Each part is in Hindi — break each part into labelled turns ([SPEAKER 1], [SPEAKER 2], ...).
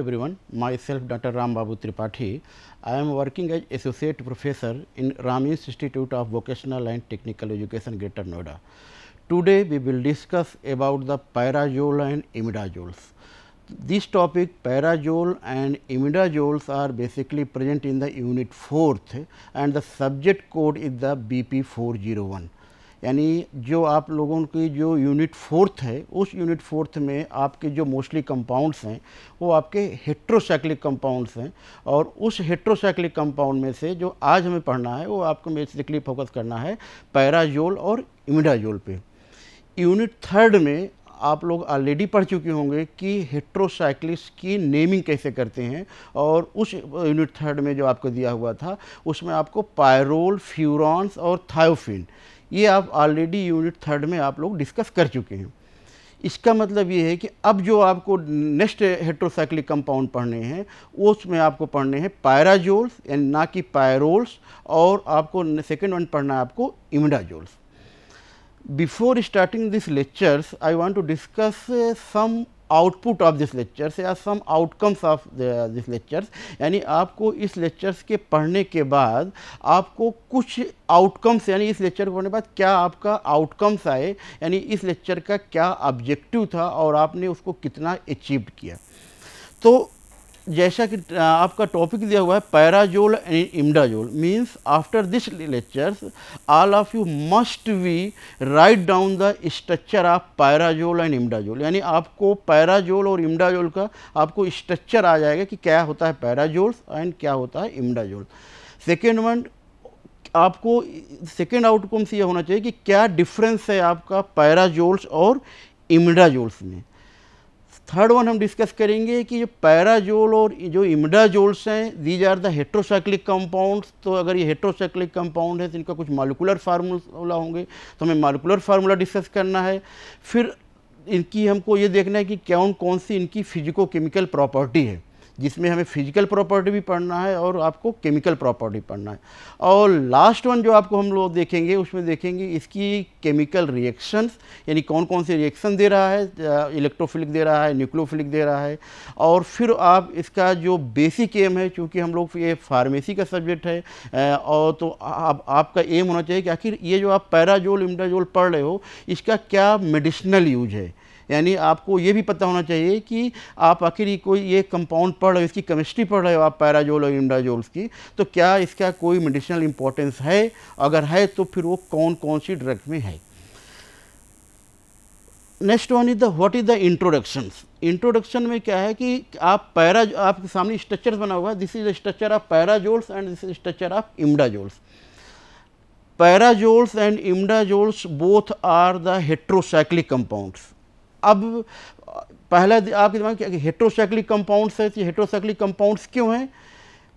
[SPEAKER 1] everyone, myself Dr. Ram Babu Tripathi. I am working as Associate Professor in Ramins Institute of Vocational and Technical Education, Greater Noida. Today we will discuss about the pyrazole and imidazoles. This topic, pyrazole and imidazoles, are basically present in the unit 4th and the subject code is the BP 401. यानी जो आप लोगों की जो यूनिट 4th है, उस यूनिट 4th में आपके जो मोस्टली कंपाउंड्स हैं वो आपके हेट्रोसाइक्लिक कंपाउंड्स हैं और उस हेट्रोसाइक्लिक कंपाउंड में से जो आज हमें पढ़ना है वो आपको बेसिकली फोकस करना है पैराजोल और इमिडाजोल पे। यूनिट 3rd में आप लोग ऑलरेडी पढ़ चुके होंगे कि हेट्रोसाइक्लिक्स की नेमिंग कैसे करते हैं और उस यूनिट 3rd में जो आपको दिया हुआ था उसमें आपको पायरोल, फ्यूरॉन्स और थायोफिन ये आप ऑलरेडी यूनिट 3rd में आप लोग डिस्कस कर चुके हैं। इसका मतलब ये है कि अब जो आपको नेक्स्ट हेट्रोसाइक्लिक कंपाउंड पढ़ने हैं उसमें आपको पढ़ने हैं पैराजोल्स यानी ना कि पायरोल्स, और आपको सेकेंड वन पढ़ना है आपको इमिडाजोल्स। Before starting these lectures, I want to discuss some output of this lectures या some outcomes of this lectures। यानी आपको इस lectures के पढ़ने के बाद आपको कुछ outcomes यानी इस lecture को पढ़ने के बाद क्या आपका outcomes आए, यानी इस lecture का क्या objective था और आपने उसको कितना achieved किया। तो जैसा कि आपका टॉपिक दिया हुआ है pyrazole and imidazole, means after this lectures all of you must we write down the structure of pyrazole and imidazole. यानी आपको पैराजोल और इमिडाजोल का आपको स्ट्रक्चर आ जाएगा कि क्या होता है पैराजोल एंड क्या होता है इमिडाजोल। सेकेंड वन, आपको सेकेंड आउटकम से यह होना चाहिए कि क्या डिफरेंस है आपका पैराजोल्स और इमिडाजोल्स में। थर्ड वन हम डिस्कस करेंगे कि जो पैराजोल और जो इमिडाजोल्स हैं these are the heterocyclic compounds. तो अगर ये हेट्रोसाइक्लिक कंपाउंड है तो इनका कुछ मॉलिक्यूलर फार्मूला होंगे, तो हमें मॉलिक्यूलर फार्मूला डिस्कस करना है। फिर इनकी हमको ये देखना है कि कौन सी इनकी फिजिको केमिकल प्रॉपर्टी है, जिसमें हमें फिजिकल प्रॉपर्टी भी पढ़ना है और आपको केमिकल प्रॉपर्टी पढ़ना है। और लास्ट वन जो आपको हम लोग देखेंगे उसमें देखेंगे इसकी केमिकल रिएक्शंस, यानी कौन से रिएक्शन दे रहा है, इलेक्ट्रोफिलिक दे रहा है, न्यूक्लियोफिलिक दे रहा है। और फिर आप इसका जो बेसिक एम है, चूँकि हम लोग ये फार्मेसी का सब्जेक्ट है और तो आपका एम होना चाहिए कि आखिर ये जो आप पैराजोल इमिडाजोल पढ़ रहे हो इसका क्या मेडिसिनल यूज है। यानी आपको ये भी पता होना चाहिए कि आप आखिर कोई ये कंपाउंड पढ़ रहे हो, इसकी केमिस्ट्री पढ़ रहे हो आप पैराजोल और इमिडाजोल्स की, तो क्या इसका कोई मेडिसिनल इंपॉर्टेंस है, अगर है तो फिर वो कौन सी ड्रग में है। Next one is the what is the introductions. Introduction में क्या है कि आप आपके सामने स्ट्रक्चर बना हुआ है, this is the structure of pyrazoles and this is structure of imidazoles. Pyrazoles and imidazoles both are the heterocyclic compounds. अब पहला आपके दिमाग में हेट्रोसाइक्लिक कंपाउंड्स है, तो हेट्रोसाइक्लिक कंपाउंड्स क्यों हैं?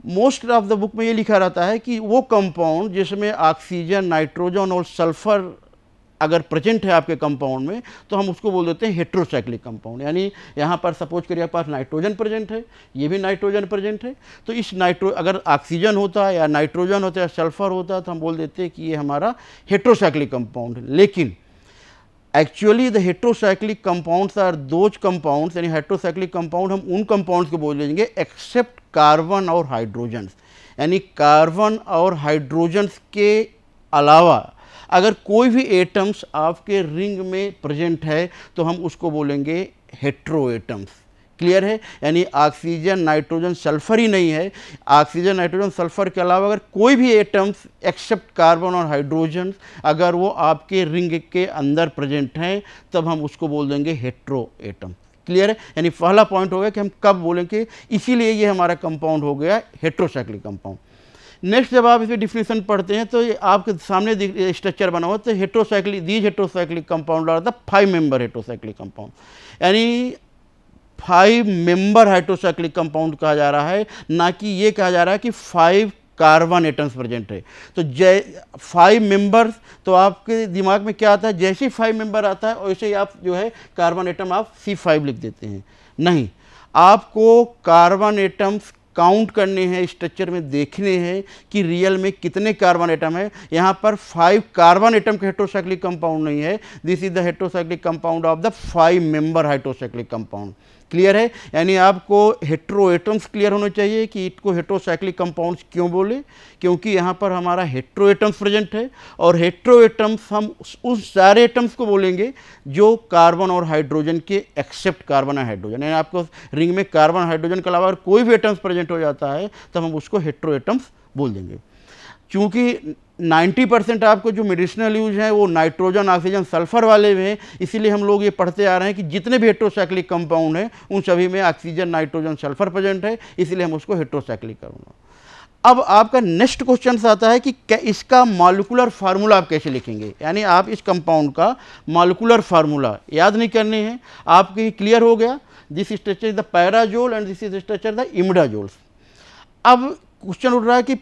[SPEAKER 1] मोस्ट ऑफ द बुक में ये लिखा रहता है कि वो कंपाउंड जिसमें ऑक्सीजन, नाइट्रोजन और सल्फर अगर प्रेजेंट है आपके कंपाउंड में तो हम उसको बोल देते हैं हेट्रोसाइक्लिक कंपाउंड। यानी यहाँ पर सपोज करिए आपके पास नाइट्रोजन प्रेजेंट है, ये भी नाइट्रोजन प्रेजेंट है, तो इस अगर ऑक्सीजन होता है या नाइट्रोजन होता है या सल्फर होता है तो हम बोल देते हैं कि ये हमारा हेट्रोसाइक्लिक कंपाउंड है। लेकिन actually the heterocyclic compounds are those compounds, यानी हेट्रोसाइक्लिक कंपाउंड हम उन कंपाउंड्स को बोल देंगे एक्सेप्ट कार्बन और हाइड्रोजन्स। यानी कार्बन और हाइड्रोजन्स के अलावा अगर कोई भी एटम्स आपके रिंग में प्रेजेंट है तो हम उसको बोलेंगे हेट्रो एटम्स। क्लियर है? यानी ऑक्सीजन, नाइट्रोजन, सल्फर ही नहीं है, ऑक्सीजन, नाइट्रोजन, सल्फर के अलावा अगर कोई भी एटम्स एक्सेप्ट कार्बन और हाइड्रोजन अगर वो आपके रिंग के अंदर प्रेजेंट हैं तब हम उसको बोल देंगे हेट्रो एटम। क्लियर है? यानी पहला पॉइंट हो गया कि हम कब बोलेंगे, इसीलिए ये हमारा कंपाउंड हो गया हेट्रोसाइक्लिक कंपाउंड। नेक्स्ट जब आप इसमें डिफिनेशन पढ़ते हैं तो ये आपके सामने स्ट्रक्चर बना हुआ, तो these heterocyclic compound are the 5 member heterocyclic compound. यानी 5 मेंबर हाइड्रोसाइक्लिक कंपाउंड कहा जा रहा है, ना कि ये कहा जा रहा है कि 5 कार्बन एटम्स प्रेजेंट है। तो 5 मेंबर्स, तो आपके दिमाग में क्या आता है, जैसे ही 5 मेंबर आता है वैसे ही आप जो है कार्बन एटम आप C5 लिख देते हैं। नहीं, आपको कार्बन एटम्स काउंट करने हैं, स्ट्रक्चर में देखने हैं कि रियल में कितने कार्बन एटम है। यहाँ पर 5 कार्बन एटम का हेट्रोसाइक्लिक कंपाउंड नहीं है, this is the heterocyclic compound of the 5 member hydrocyclic compound. Clear है। यानी आपको हेट्रो एटम्स क्लियर होने चाहिए कि इसको हेट्रोसाइक्लिक कंपाउंड्स क्यों बोले, क्योंकि यहाँ पर हमारा हेट्रो एटम्स प्रेजेंट है, और हेट्रो एटम्स हम उस सारे एटम्स को बोलेंगे जो कार्बन और हाइड्रोजन के एक्सेप्ट कार्बन और हाइड्रोजन, यानी आपको रिंग में कार्बन हाइड्रोजन के अलावा कोई भी एटम्स प्रेजेंट हो जाता है तब हम उसको हेट्रो एटम्स बोल देंगे। चूँकि 90% आपको जो मेडिसिनल यूज है वो नाइट्रोजन, ऑक्सीजन, सल्फर वाले में, इसीलिए हम लोग ये पढ़ते आ रहे हैं कि जितने भी हेट्रोसाइक्लिक कंपाउंड हैं उन सभी में ऑक्सीजन, नाइट्रोजन, सल्फर प्रेजेंट है, इसलिए हम उसको हेट्रोसाइक्लिक करूँगा। अब आपका नेक्स्ट क्वेश्चन आता है कि क्या इसका मॉलिक्यूलर फार्मूला आप कैसे लिखेंगे, यानी आप इस कंपाउंड का मॉलिक्यूलर फार्मूला याद नहीं करने हैं, आपके क्लियर हो गया। This structure is the pyrazole and this is structure the imidazole. अब क्वेश्चन उठ रहा है कि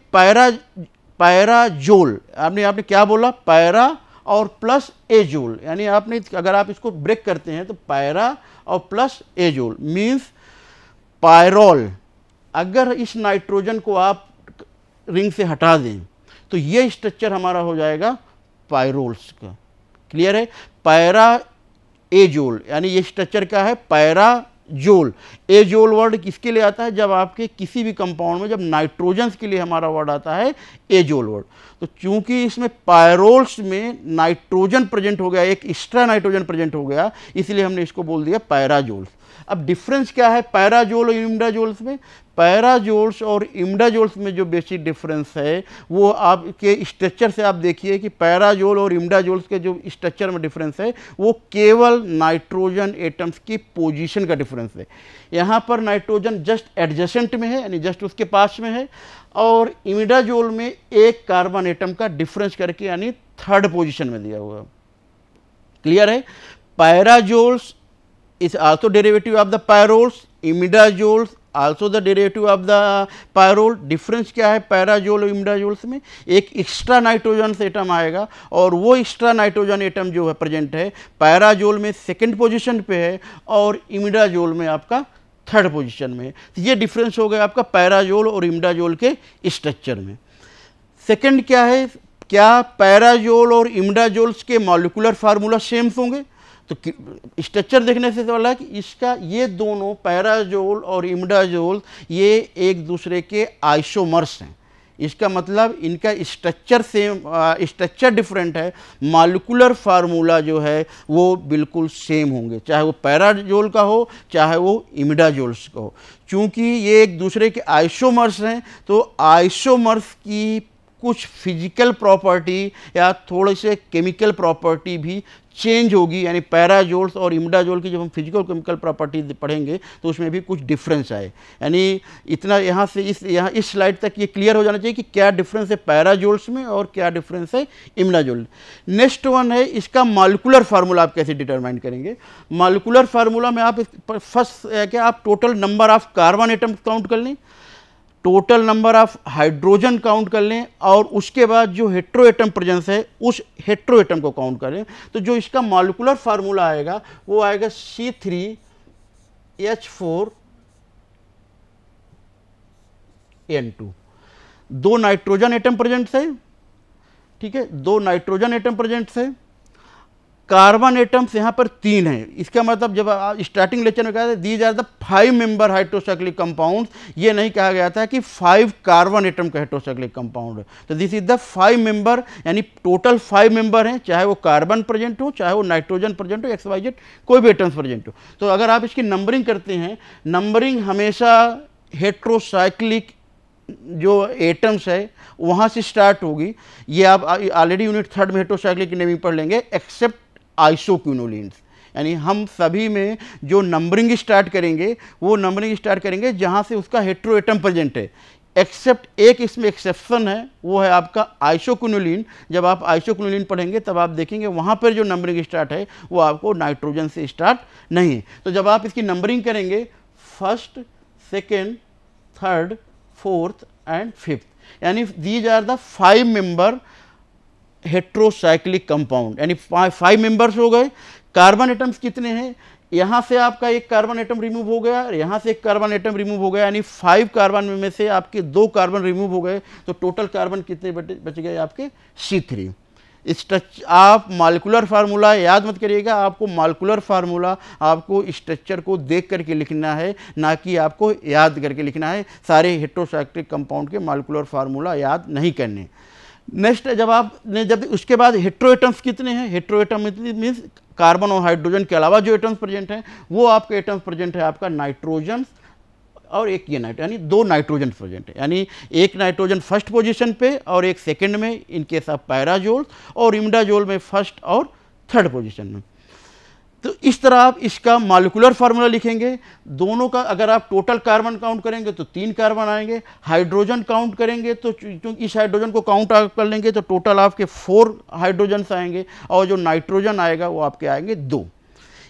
[SPEAKER 1] पैराजोल आपने क्या बोला, पैरा और प्लस एजोल, यानी आपने अगर आप इसको ब्रेक करते हैं तो पैरा और प्लस एजोल मीन्स पायरोल। अगर इस नाइट्रोजन को आप रिंग से हटा दें तो ये स्ट्रक्चर हमारा हो जाएगा पायरोल्स का। क्लियर है। पैरा एजोल यानी ये स्ट्रक्चर क्या है, पैराजोल। एजोल वर्ड किसके लिए आता है, जब आपके किसी भी कंपाउंड में जब नाइट्रोजन्स के लिए हमारा वर्ड आता है एजोल वर्ड। तो चूंकि इसमें पायरोल्स में नाइट्रोजन प्रेजेंट हो गया, एक एक्स्ट्रा नाइट्रोजन प्रेजेंट हो गया, इसलिए हमने इसको बोल दिया पैराजोल्स। अब डिफरेंस क्या है पैराजोल और इमिडाजोल्स में? पैराजोल्स और इमिडाजोल्स में जो बेसिक डिफरेंस है वो आपके स्ट्रक्चर से आप देखिए कि पैराजोल और इमिडाजोल्स के जो स्ट्रक्चर में डिफरेंस है वो केवल नाइट्रोजन एटम्स की पोजीशन का डिफरेंस है। यहाँ पर नाइट्रोजन जस्ट एडजेसेंट में है, यानी जस्ट उसके पास में है, और इमिडाजोल में एक कार्बन एटम का डिफरेंस करके यानी थर्ड पोजीशन में दिया हुआ। क्लियर है। पैराजोल्स is also derivative of the pyrols, imidazoles also the derivative of the pyrrole। Difference क्या है पैराजोल और इमिडाजोल्स में? एक एक्स्ट्रा नाइट्रोजन एटम आएगा और वो एक्स्ट्रा नाइट्रोजन एटम जो है प्रेजेंट है पैराजोल में सेकंड पोजीशन पे है और इमिडाजोल में आपका थर्ड पोजीशन में। तो ये डिफरेंस हो गया आपका पैराजोल और इमिडाजोल के स्ट्रक्चर में। सेकंड क्या है, क्या पैराजोल और इमिडाजोल्स के मॉलिक्यूलर फार्मूला सेम होंगे? तो स्ट्रक्चर देखने से तो लगा कि इसका ये दोनों पैराजोल और इमिडाजोल ये एक दूसरे के आइसोमर्स हैं। इसका मतलब इनका स्ट्रक्चर सेम, स्ट्रक्चर डिफरेंट है, मॉलिक्यूलर फार्मूला जो है वो बिल्कुल सेम होंगे, चाहे वो पैराजोल का हो चाहे वो इमिडाजोल्स का हो। चूँकि ये एक दूसरे के आइसोमर्स हैं तो आइसोमर्स की कुछ फिजिकल प्रॉपर्टी या थोड़े से केमिकल प्रॉपर्टी भी चेंज होगी, यानी पैराजोल्स और इमिडाजोल की जब हम फिजिकल केमिकल प्रॉपर्टी पढ़ेंगे तो उसमें भी कुछ डिफरेंस आए। यानी इतना यहाँ से इस स्लाइड तक ये क्लियर हो जाना चाहिए कि क्या डिफरेंस है पैराजोल्स में और क्या डिफरेंस है इमिडाजोल। नेक्स्ट वन है इसका मॉलिक्यूलर फार्मूला आप कैसे डिटरमाइन करेंगे। मॉलिक्यूलर फार्मूला में आप फर्स्ट क्या आप total number of carbon atom count कर लें, total number of hydrogen count कर लें और उसके बाद जो हेट्रो एटम प्रेजेंस है उस हेट्रो एटम को काउंट करें। तो जो इसका मॉलिक्यूलर फार्मूला आएगा वो आएगा C3H4N2। दो नाइट्रोजन एटम प्रेजेंट है, ठीक है, दो नाइट्रोजन एटम प्रेजेंट है, कार्बन एटम्स यहाँ पर 3 हैं। इसका मतलब जब स्टार्टिंग लेक्चर में कहा था these are the 5 member hydrocyclic compounds, ये नहीं कहा गया था कि 5 कार्बन एटम का हाइड्रोसाइक्लिक कंपाउंड है। तो दिस इज द 5 मेंबर, यानी टोटल 5 मेंबर हैं, चाहे वो कार्बन प्रेजेंट हो चाहे वो नाइट्रोजन प्रेजेंट हो, XYZ कोई भी एटम्स प्रेजेंट हो। तो अगर आप इसकी नंबरिंग करते हैं, नंबरिंग हमेशा हेट्रोसाइक्लिक जो एटम्स है वहाँ से स्टार्ट होगी। ये आप ऑलरेडी यूनिट 3 में हेट्रोसाइक्लिक की नेमिंग पढ़ लेंगे, एक्सेप्ट आइसोक्विनोलिन्स। यानी हम सभी में जो नंबरिंग स्टार्ट करेंगे वो नंबरिंग स्टार्ट करेंगे जहाँ से उसका हेट्रो एटम प्रेजेंट है, एक्सेप्ट एक इसमें एक्सेप्शन है, वो है आपका आइसोक्विनोलिन। जब आप आइसोक्विनोलिन पढ़ेंगे तब आप देखेंगे वहाँ पर जो नंबरिंग स्टार्ट है वो आपको नाइट्रोजन से स्टार्ट नहीं है। तो जब आप इसकी नंबरिंग करेंगे first, second, third, fourth and fifth, यानी these are the 5 member heterocyclic compound, यानी 5 मेंबर्स हो गए। कार्बन एटम्स कितने हैं, यहाँ से आपका एक कार्बन एटम रिमूव हो गया, यहाँ से एक कार्बन एटम रिमूव हो गया, यानी 5 कार्बन में से आपके 2 कार्बन रिमूव हो गए, तो टोटल कार्बन कितने बच गए आपके? C3। आप मॉलिक्यूलर फार्मूला याद मत करिएगा, आपको मॉलिक्यूलर फार्मूला आपको स्ट्रक्चर को देख करके लिखना है, ना कि आपको याद करके लिखना है। सारे हेटेरोसाइक्लिक कंपाउंड के मॉलिक्यूलर फार्मूला याद नहीं करने। नेक्स्ट, जब उसके बाद हेटेरोएटम्स कितने हैं, हेटेरोएटम मीन्स कार्बन और हाइड्रोजन के अलावा जो एटम्स प्रेजेंट हैं, वो आपके एटम्स प्रेजेंट है आपका नाइट्रोजन और एक ये यानी 2 नाइट्रोजन प्रेजेंट है, यानी एक नाइट्रोजन फर्स्ट पोजीशन पे और एक सेकंड में इन केस ऑफ पैराजोल, और इमिडाजोल में फर्स्ट और थर्ड पोजीशन में। तो इस तरह आप इसका मॉलिक्यूलर फार्मूला लिखेंगे। दोनों का अगर आप टोटल कार्बन काउंट करेंगे तो 3 कार्बन आएंगे, हाइड्रोजन काउंट करेंगे तो क्योंकि इस हाइड्रोजन को काउंट कर लेंगे तो टोटल आपके 4 हाइड्रोजन्स आएंगे, और जो नाइट्रोजन आएगा वो आपके आएंगे 2।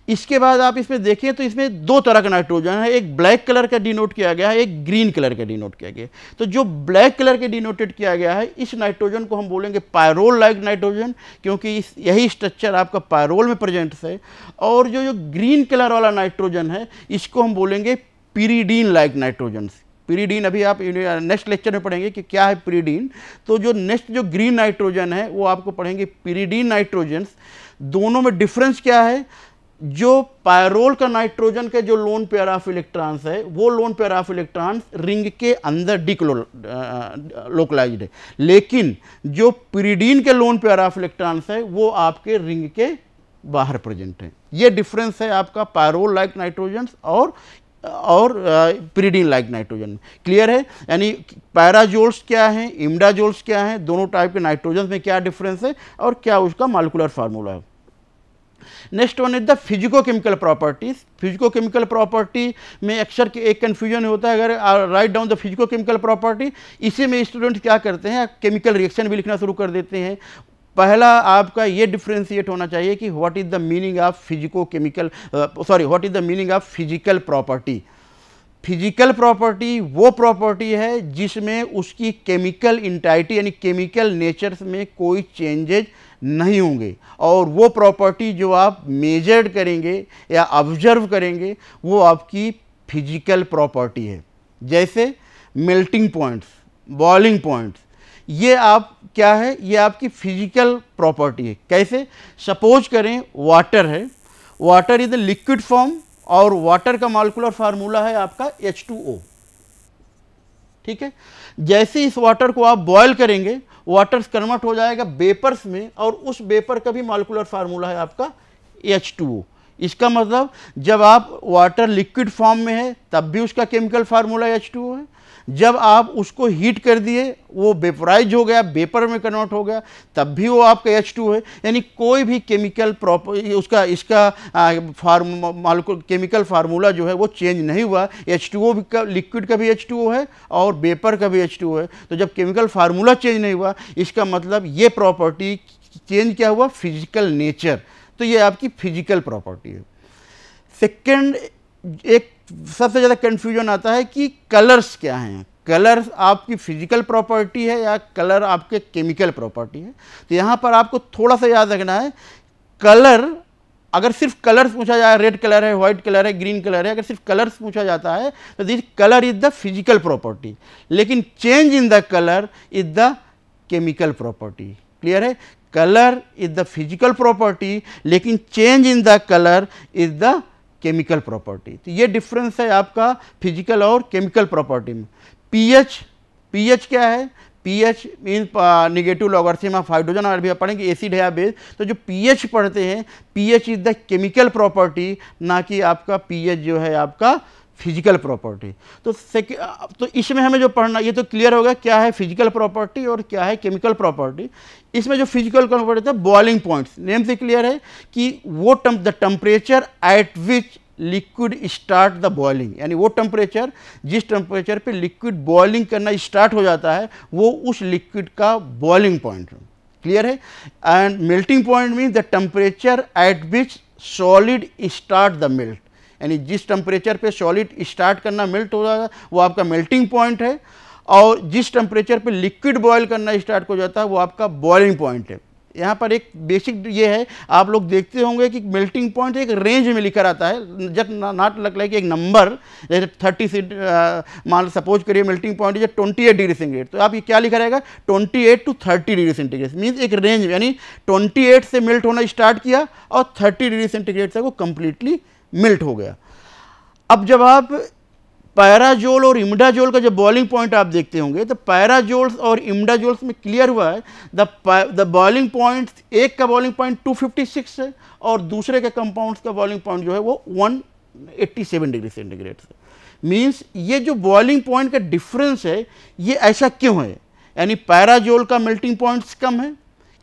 [SPEAKER 1] इसके बाद आप इसमें देखें तो इसमें 2 तरह का नाइट्रोजन है, एक ब्लैक कलर का डिनोट किया गया है, एक ग्रीन कलर का डिनोट किया गया है। तो जो ब्लैक कलर के डिनोटेड किया गया है, इस नाइट्रोजन को हम बोलेंगे पायरोल लाइक नाइट्रोजन, क्योंकि यही स्ट्रक्चर आपका पायरोल में प्रेजेंट है। और जो ग्रीन कलर वाला नाइट्रोजन है, इसको हम बोलेंगे पिरिडीन लाइक नाइट्रोजन। पिरिडीन अभी आप नेक्स्ट लेक्चर में पढ़ेंगे कि क्या है पिरिडीन। तो जो नेक्स्ट जो ग्रीन नाइट्रोजन है वो आपको पढ़ेंगे पिरिडीन नाइट्रोजन। दोनों में डिफरेंस क्या है, जो पायरोल का नाइट्रोजन के जो लोन पेयर ऑफ इलेक्ट्रॉन्स है, वो lone pair of electrons ring के अंदर लोकलाइज्ड है, लेकिन जो पिरिडीन के लोन पेयर ऑफ इलेक्ट्रॉन्स है वो आपके रिंग के बाहर प्रेजेंट है। ये डिफरेंस है आपका पायरोल लाइक नाइट्रोजन और पिरिडीन लाइक नाइट्रोजन। क्लियर है, यानी पैराजोल्स क्या हैं, इमिडाजोल्स क्या हैं, दोनों टाइप के नाइट्रोजन में क्या डिफरेंस है और क्या उसका मॉलिक्यूलर फार्मूला है। Next one is the physico-chemical properties. Physico-chemical property में अक्सर एक कन्फ्यूजन होता है, अगर right down the physico-chemical property, इसी में स्टूडेंट क्या करते हैं, केमिकल रिएक्शन भी लिखना शुरू कर देते हैं। पहला आपका ये डिफ्रेंशिएट होना चाहिए कि what is the meaning of physico-chemical, what is the meaning of physical property. Physical property वो प्रॉपर्टी है जिसमें उसकी केमिकल इंटाइटी यानी केमिकल नेचर्स में कोई चेंजेज नहीं होंगे, और वो प्रॉपर्टी जो आप मेजर्ड करेंगे या ऑब्जर्व करेंगे वो आपकी फिजिकल प्रॉपर्टी है। जैसे मेल्टिंग पॉइंट्स, बॉइलिंग पॉइंट्स, ये आप क्या है, ये आपकी फिजिकल प्रॉपर्टी है। कैसे, सपोज करें वाटर है, water is the liquid form और वाटर का मॉलिक्यूलर फार्मूला है आपका H2O। ठीक है, जैसे इस वाटर को आप बॉयल करेंगे, वाटर कन्वर्ट हो जाएगा वेपर्स में, और उस वेपर का भी मॉलिक्यूलर फार्मूला है आपका H2O। इसका मतलब जब आप वाटर लिक्विड फॉर्म में है तब भी उसका केमिकल फार्मूला H2O है, जब आप उसको हीट कर दिए वो वेपराइज हो गया, वेपर में कन्वर्ट हो गया, तब भी वो आपका H2O है। यानी कोई भी केमिकल उसका इसका केमिकल फार्मूला जो है वो चेंज नहीं हुआ। H2O का, लिक्विड का भी H2O है और वेपर का भी H2O है। तो जब केमिकल फार्मूला चेंज नहीं हुआ, इसका मतलब ये प्रॉपर्टी चेंज क्या हुआ, फिजिकल नेचर। तो ये आपकी फिजिकल प्रॉपर्टी है। सेकेंड, एक सबसे ज़्यादा कन्फ्यूजन आता है कि कलर्स क्या हैं। कलर्स आपकी फिजिकल प्रॉपर्टी है या कलर आपके केमिकल प्रॉपर्टी है। तो यहाँ पर आपको थोड़ा सा याद रखना है, कलर अगर सिर्फ कलर्स पूछा जाए, रेड कलर है, व्हाइट कलर है, ग्रीन कलर है, अगर सिर्फ कलर्स पूछा जाता है तो this colour is the physical property, लेकिन change in the colour is the chemical property. Clear है, colour is the physical property लेकिन change in the colour is the chemical property. तो ये डिफरेंस है आपका फिजिकल और केमिकल प्रॉपर्टी में। पीएच क्या है, pH mean negative logarithm of hydrogen, और भी पढ़ेंगे एसिड है या बेस। तो जो पीएच पढ़ते हैं, pH is the chemical property, ना कि आपका पीएच जो है आपका फिजिकल प्रॉपर्टी। तो इसमें हमें जो पढ़ना, ये तो क्लियर होगा क्या है फिजिकल प्रॉपर्टी और क्या है केमिकल प्रॉपर्टी। इसमें जो फिजिकल प्रॉपर्टी है, बॉइलिंग पॉइंट्स, नेम से क्लियर है कि वो the temperature at which liquid start the boiling, यानी वो टेम्परेचर जिस टेम्परेचर पे लिक्विड बॉइलिंग करना स्टार्ट हो जाता है वो उस लिक्विड का बॉइलिंग पॉइंट। क्लियर है। And melting point mean the temperature at which solid start the melt, यानी जिस टेम्परेचर पे सॉलिड स्टार्ट करना मेल्ट हो जाएगा वो आपका मेल्टिंग पॉइंट है, और जिस टेम्परेचर पे लिक्विड बॉयल करना स्टार्ट हो जाता है वो आपका बॉइलिंग पॉइंट है। यहाँ पर एक बेसिक ये है, आप लोग देखते होंगे कि मेल्टिंग पॉइंट एक रेंज में लिखा रहता है, जस्ट नॉट लाइक एक नंबर, जैसे 30 से मान सपोज करिए मेल्टिंग पॉइंट है 28 डिग्री सेंटीग्रेड, तो आप ये क्या लिखा रहेगा 28 to 30 डिग्री सेंटीग्रेड, मीन्स एक रेंज, यानी 28 से मेल्ट होना स्टार्ट किया और 30 डिग्री सेंटीग्रेड तक वो कंप्लीटली मेल्ट हो गया। अब जब आप पैराजोल और इमिडाजोल का जब बॉइलिंग पॉइंट आप देखते होंगे तो पैराजोल्स और इमिडाजोल्स में क्लियर हुआ है द बॉइलिंग पॉइंट, एक का बॉइलिंग पॉइंट 256 है और दूसरे के कंपाउंड्स का बॉइलिंग पॉइंट जो है वो 187 डिग्री सेंटीग्रेड से। मीन्स ये जो बॉइलिंग पॉइंट का डिफरेंस है ये ऐसा क्यों है, यानी पैराजोल का मेल्टिंग पॉइंट्स कम है,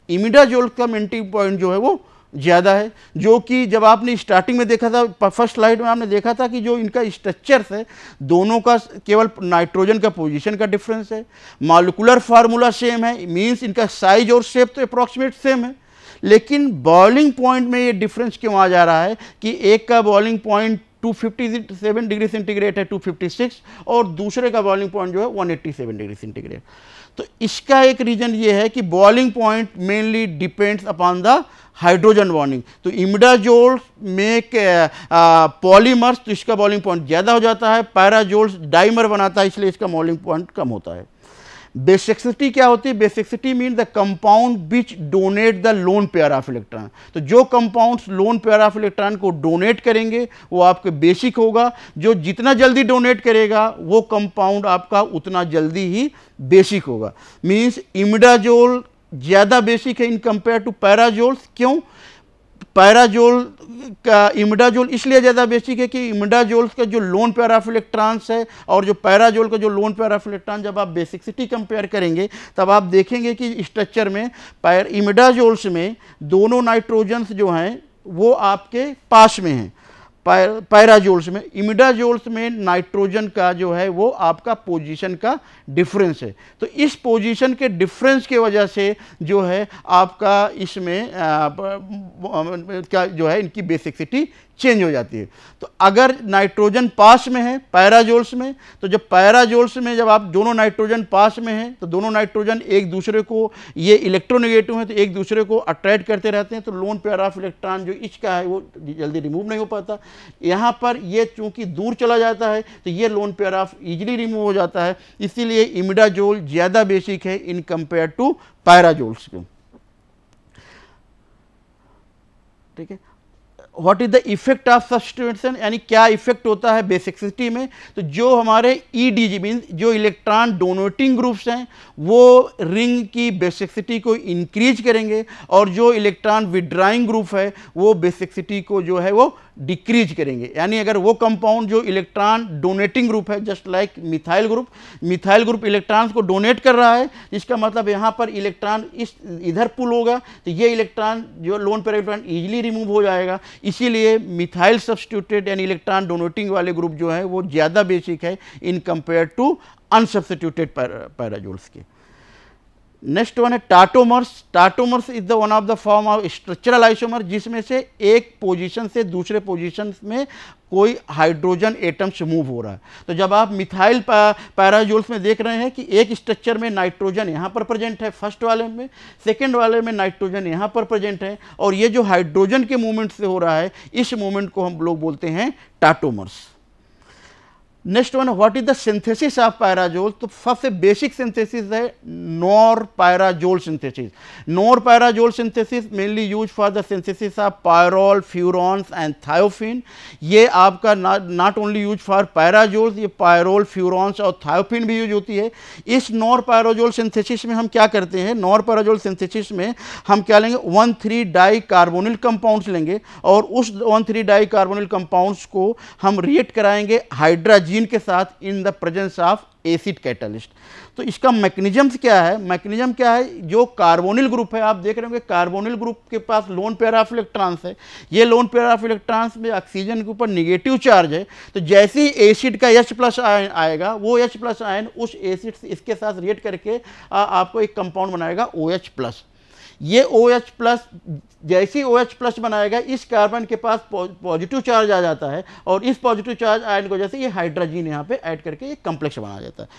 [SPEAKER 1] इमिडाजोल का मेल्टिंग पॉइंट जो है वो ज़्यादा है, जो कि जब आपने स्टार्टिंग में देखा था, फर्स्ट स्लाइड में आपने देखा था कि जो इनका स्ट्रक्चर्स है दोनों का केवल नाइट्रोजन का पोजीशन का डिफरेंस है, मॉलिक्यूलर फार्मूला सेम है, मींस इनका साइज और शेप तो अप्रॉक्सीमेट सेम है, लेकिन बॉइलिंग पॉइंट में ये डिफरेंस क्यों आ जा रहा है कि एक का बॉइलिंग पॉइंट 257 डिग्री सेंटीग्रेड है 256 और दूसरे का बॉइलिंग पॉइंट जो है 187 डिग्री सेंटीग्रेड। तो इसका एक रीजन ये है कि boiling point mainly depends upon the hydrogen bonding. तो इमिडाजोल्स में पॉलीमर्स, तो इसका बॉइलिंग पॉइंट ज़्यादा हो जाता है, पैराजोल्स डाइमर बनाता है इसलिए इसका बॉइलिंग पॉइंट कम होता है। बेसिसिटी क्या होती है? Basicity mean the compound which donate the lone pair of electron. तो जो compounds lone pair of electron को डोनेट करेंगे वो आपके बेसिक होगा, जो जितना जल्दी डोनेट करेगा वो कंपाउंड आपका उतना जल्दी ही बेसिक होगा। मीन्स इमिडाजोल ज़्यादा बेसिक है इन कंपेयर टू पैराजोल्स। क्यों? पैराजोल का इमिडाजोल इसलिए ज़्यादा बेसिक है कि इमिडाजोल्स का जो लोन पेयर ऑफ इलेक्ट्रॉन्स है और जो पैराजोल का जो लोन पेयर ऑफ इलेक्ट्रॉन, जब आप बेसिसिटी कंपेयर करेंगे तब आप देखेंगे कि स्ट्रक्चर में इमिडाजोल्स में दोनों नाइट्रोजन्स जो हैं वो आपके पास में हैं, पैराजोल्स में। इमिडाजोल्स में नाइट्रोजन का जो है वो आपका पोजीशन का डिफरेंस है, तो इस पोजीशन के डिफरेंस की वजह से जो है आपका इसमें क्या जो है इनकी बेसिसिटी चेंज हो जाती है। तो अगर नाइट्रोजन पास में है पैराजोल्स में, तो जब पैराजोल्स में जब आप दोनों नाइट्रोजन पास में हैं तो दोनों नाइट्रोजन एक दूसरे को, ये इलेक्ट्रोनेगेटिव हैं तो एक दूसरे को अट्रैक्ट करते रहते हैं, तो लोन पेयर ऑफ इलेक्ट्रॉन जो इसका है वो जल्दी रिमूव नहीं हो पाता। यहाँ पर ये चूंकि दूर चला जाता है तो ये lone pair of easily remove हो जाता है, इसीलिए इमिडाजोल ज़्यादा बेसिक है इन कंपेयर टू पैराजोल्स को। ठीक है, what is the effect of substitution, यानी क्या इफेक्ट होता है बेसिसिटी में? तो जो हमारे ईडीजी मीन जो इलेक्ट्रॉन डोनेटिंग ग्रुप्स हैं वो रिंग की बेसिसिटी को इंक्रीज करेंगे और जो इलेक्ट्रॉन विड्राइंग ग्रुप है वो बेसिसिटी को जो है वो डिक्रीज करेंगे। यानी अगर वो कंपाउंड जो इलेक्ट्रॉन डोनेटिंग ग्रुप है, just like methyl group electrons को डोनेट कर रहा है, इसका मतलब यहाँ पर इलेक्ट्रॉन इधर पुल होगा तो ये इलेक्ट्रॉन जो lone pair electron easily remove हो जाएगा, इसीलिए मिथाइल सब्स्टिट्यूटेड यानी इलेक्ट्रॉन डोनेटिंग वाले ग्रुप जो है वो ज़्यादा बेसिक है इन कंपेयर टू अनसब्स्टिट्यूटेड पैराजोल्स के। नेक्स्ट वन है tautomers. Tautomers is the one of the form of structural isomer, जिसमें से एक पोजीशन से दूसरे पोजीशन में कोई हाइड्रोजन एटम्स मूव हो रहा है। तो जब आप मिथाइल पैराजोल्स में देख रहे हैं कि एक स्ट्रक्चर में नाइट्रोजन यहाँ पर प्रेजेंट है फर्स्ट वाले में, सेकेंड वाले में नाइट्रोजन यहाँ पर प्रेजेंट है, और ये जो हाइड्रोजन के मूवमेंट से हो रहा है इस मूवमेंट को हम लोग बोलते हैं tautomers. Next one, what is the synthesis of pyrazole? तो सबसे बेसिक सिंथेसिस है Knorr pyrazole synthesis. Knorr pyrazole synthesis mainly use for the synthesis of pyrrole, furans and thiophene. ये आपका not only use for pyrazoles, ये पायरोल, फ्यूरॉन्स और थायोफिन भी यूज होती है। इस नॉर पैराजोल सिंथेसिस में हम क्या करते हैं? नॉर पैराजोल सिंथेसिस में हम क्या लेंगे? 1,3 डाई कार्बोनिल कंपाउंड्स लेंगे और उस 1,3 डाई कार्बोनिल कंपाउंड्स को हम रिएक्ट कराएंगे हाइड्रोजन के साथ in the presence of acid catalyst. तो इसका मैकेनिज्म क्या है? मैकेनिज्म क्या है? जो कार्बोनिल ग्रुप है, आप देख रहे होंगे कार्बोनिल ग्रुप के पास लोन पेयर ऑफ इलेक्ट्रॉन्स है, ये लोन पेयर ऑफ इलेक्ट्रॉन्स में ऑक्सीजन के ऊपर नेगेटिव चार्ज है, तो जैसे ही एसिड का H+ आयन आएगा वो H+ आयन उस एसिड से इसके साथ रिएक्ट करके आपको एक कंपाउंड बनाएगा OH+। ये OH प्लस जैसे ही OH प्लस बनाएगा इस कार्बन के पास पॉजिटिव चार्ज आ जाता है और इस पॉजिटिव चार्ज आयन की वजह से ये हाइड्रोजन यहाँ पे ऐड करके एक कम्प्लेक्स बना जाता है।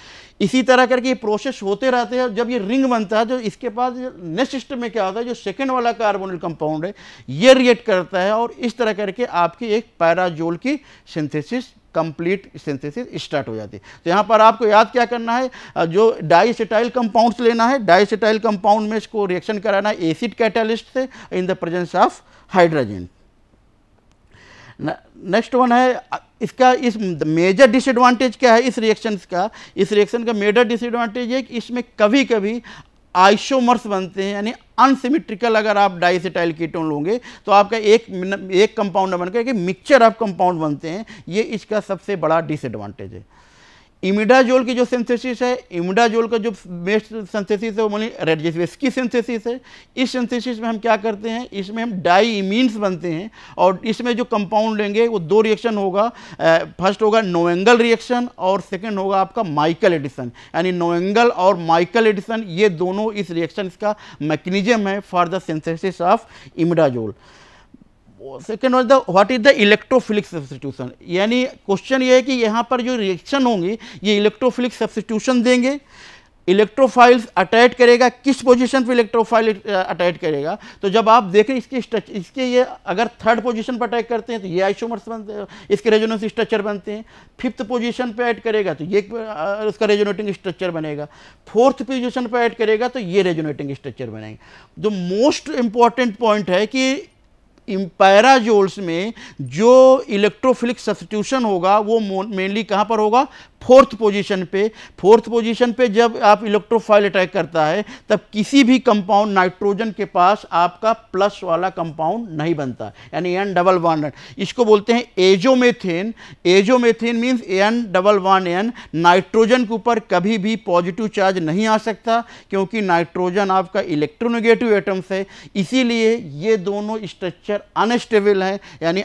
[SPEAKER 1] इसी तरह करके ये प्रोसेस होते रहते हैं। जब ये रिंग बनता है, जो इसके पास नेक्स्ट स्टेप में क्या होता है, जो सेकेंड वाला कार्बोनिल कंपाउंड है ये रिएक्ट करता है और इस तरह करके आपकी एक पैराजोल की सिंथेसिस, कंप्लीट सिंथेसिस स्टार्ट हो जाती है। तो यहाँ पर आपको याद क्या करना है, जो डाइएसिटाइल कंपाउंड्स लेना है, डाइएसिटाइल कंपाउंड में इसको रिएक्शन कराना है एसिड कैटालिस्ट से in the presence of hydrogen. Next one है इसका, इस मेजर डिसएडवांटेज क्या है इस रिएक्शन का, इस रिएक्शन का मेजर डिसएडवांटेज है कि इसमें कभी कभी आइसोमर्स बनते हैं, यानी अनसिमेट्रिकल अगर आप डाइएसिटाइल कीटोन लोगे तो आपका एक कंपाउंड बनकर के मिक्सचर ऑफ कंपाउंड बनते हैं। ये इसका सबसे बड़ा डिसएडवांटेज है। इमिडाजोल की जो सिंथेसिस है, इमिडाजोल का जो बेस्ट सिंथेसिस है वो मानी रेडजेस्की सिंथेसिस है। इस सिंथेसिस में हम क्या करते हैं, इसमें हम डाई इमीन्स बनते हैं और इसमें जो कंपाउंड लेंगे वो दो रिएक्शन होगा। फर्स्ट होगा नोएंगल रिएक्शन और सेकंड होगा आपका माइकल एडिशन, यानी नोएंगल और माइकल एडिशन ये दोनों इस रिएक्शन का मैकेनिज्म है for the synthesis of imidazole. Second was the what is the electrophilic substitution, यानी क्वेश्चन ये है कि यहाँ पर जो रिएक्शन होंगी ये इलेक्ट्रोफिलिक सब्स्टिट्यूशन देंगे। इलेक्ट्रोफाइल्स अटैच करेगा, किस पोजीशन पे इलेक्ट्रोफाइल अटैच करेगा, तो जब आप देखें इसके ये अगर थर्ड पोजीशन पर अटैक करते हैं तो ये आइसोमर्स बनते हैं, इसके रेजोनेंस स्ट्रक्चर बनते हैं। फिफ्थ पोजीशन पे ऐड करेगा तो ये उसका रेजोनेटिंग स्ट्रक्चर बनेगा। फोर्थ पोजीशन पर ऐड करेगा तो ये रेजोनेटिंग स्ट्रक्चर बनेगा। जो मोस्ट इंपॉर्टेंट पॉइंट है कि पैराजोल्स में जो इलेक्ट्रोफिलिक सब्स्टिट्यूशन होगा वो मेनली कहाँ पर होगा, फोर्थ पोजीशन पे। फोर्थ पोजीशन पे जब आप इलेक्ट्रोफाइल अटैक करता है तब किसी भी कंपाउंड नाइट्रोजन के पास आपका प्लस वाला कंपाउंड नहीं बनता, यानी एन डबल बॉन्ड। इसको बोलते हैं azomethane. Azomethane means N double bond N. Nitrogen के ऊपर कभी भी पॉजिटिव चार्ज नहीं आ सकता क्योंकि नाइट्रोजन आपका इलेक्ट्रोनेगेटिव एटम्स है, इसीलिए ये दोनों स्ट्रक्चर अनस्टेबल है, यानी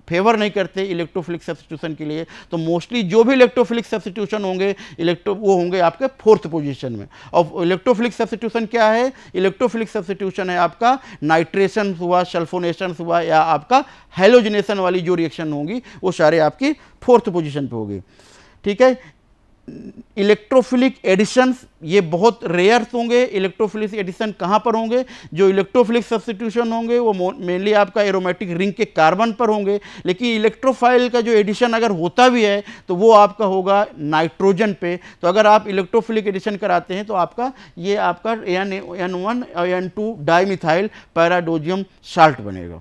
[SPEAKER 1] फेवर नहीं करते इलेक्ट्रोफिलिक सब्स्टिट्यूशन के लिए। तो मोस्टली जो भी इलेक्ट्रोफिलिक सब्स्टिट्यूशन होंगे वो होंगे आपके फोर्थ पोजीशन में। और इलेक्ट्रोफिलिक सब्स्टिट्यूशन क्या है, इलेक्ट्रोफिलिक सब्स्टिट्यूशन है आपका नाइट्रेशन हुआ, सल्फोनेशन हुआ या आपका हेलोजिनेशन वाली जो रिएक्शन होंगी वो सारे आपकी फोर्थ पोजीशन पे होगी। ठीक है। इलेक्ट्रोफिलिक एडिशंस ये बहुत रेयर होंगे। इलेक्ट्रोफिलिक एडिशन कहाँ पर होंगे, जो इलेक्ट्रोफिलिक सब्स्टिट्यूशन होंगे वो मेनली आपका एरोमेटिक रिंग के कार्बन पर होंगे, लेकिन इलेक्ट्रोफाइल का जो एडिशन अगर होता भी है तो वो आपका होगा नाइट्रोजन पे। तो अगर आप इलेक्ट्रोफिलिक एडिशन कराते हैं तो आपका ये आपका N1 और N2 डाइमिथाइल पैराडोजियम साल्ट बनेगा।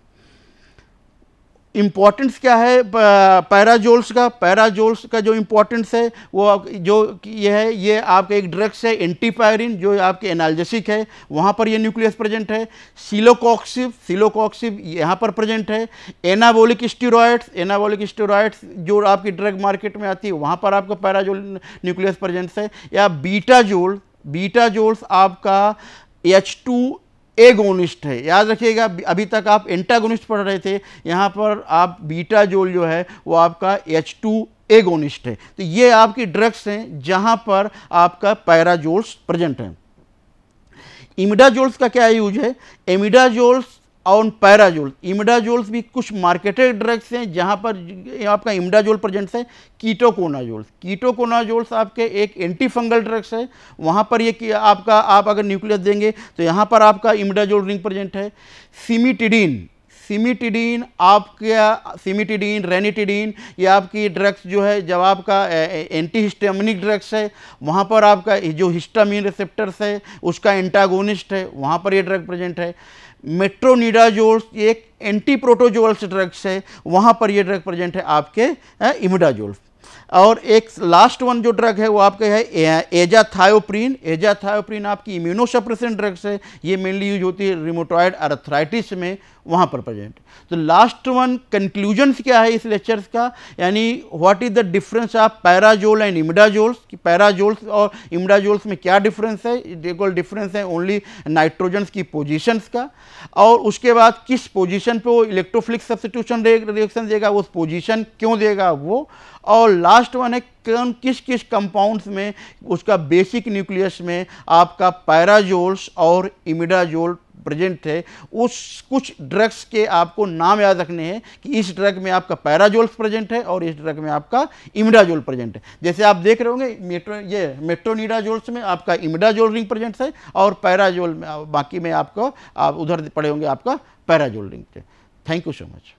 [SPEAKER 1] इम्पॉर्टेंस क्या है पैराजोल्स का, पैराजोल्स का जो इम्पॉर्टेंस है वो जो ये है, ये आपका एक ड्रग्स है एंटीपायरिन जो आपके एनाल्जेसिक है, वहाँ पर ये न्यूक्लियस प्रेजेंट है। सिलोकॉक्सिब यहाँ पर प्रेजेंट है। एनाबोलिक स्टेरॉइड्स जो आपकी ड्रग मार्केट में आती है वहाँ पर आपका पैराजोल न्यूक्लियस प्रेजेंट है। या बीटाजोल्स आपका H2 एगोनिस्ट है। याद रखिएगा, अभी तक आप एंटागोनिस्ट पढ़ रहे थे, यहाँ पर आप बीटाजोल जो है वो आपका H2 एगोनिस्ट है। तो ये आपकी ड्रग्स हैं जहाँ पर आपका पैराजोल्स प्रेजेंट हैं। इमिडाजोल्स का क्या यूज है, इमिडाजोल्स और पैराजोल्स। इमिडाजोल्स भी कुछ मार्केटेड ड्रग्स हैं जहाँ पर आपका इमिडाजोल प्रेजेंट है। कीटोकोनाजोल्स आपके एक एंटी फंगल ड्रग्स है, वहाँ पर ये आपका आप अगर न्यूक्लियस देंगे तो यहाँ पर आपका इमिडाजोल रिंग प्रेजेंट है। सिमिटिडीन रेनिटिडीन ये आपकी ड्रग्स जो है, जब आपका एंटीहिस्टामिनिक ड्रग्स है वहाँ पर आपका जो हिस्टामिन रिसेप्टर्स है उसका एंटागोनिस्ट है, वहाँ पर ये ड्रग प्रेजेंट है। मेट्रोनिडाजोल्स एक एंटी प्रोटोजोल्स ड्रग्स है, वहाँ पर ये ड्रग प्रेजेंट है आपके इमिडाजोल्स। और एक लास्ट वन जो ड्रग है वो आपके है एजाथायोप्रिन आपकी इम्यूनोसप्रेसेंट ड्रग्स है, ये मेनली यूज होती है रिमोटॉइड अर्थराइटिस में, वहाँ पर प्रेजेंट। तो लास्ट वन कंक्लूजन्स क्या है इस लेक्चर्स का, यानी what is the difference of pyrazole and imidazoles, कि पैराजोल्स और इमिडाजोल्स में क्या डिफरेंस है। इक्वल डिफरेंस है ओनली नाइट्रोजन्स की पोजीशंस का, और उसके बाद किस पोजीशन पे वो इलेक्ट्रोफिलिक सब्स्टिट्यूशन रिएक्शन देगा, उस पोजीशन क्यों देगा वो, और लास्ट लास्ट वन है किस किस कंपाउंड्स में उसका बेसिक न्यूक्लियस में आपका पैराजोल्स और इमिडाजोल प्रेजेंट है। उस कुछ ड्रग्स के आपको नाम याद रखने हैं कि इस ड्रग में आपका पैराजोल्स प्रेजेंट है और इस ड्रग में आपका इमिडाजोल प्रेजेंट है। जैसे आप देख रहे होंगे मेट्रोनिडाजोल्स में आपका इमिडाजोल रिंग प्रेजेंट है और पैराजोल में बाकी में आपको आप उधर पड़े होंगे आपका pyrazole ring. Thank you so much.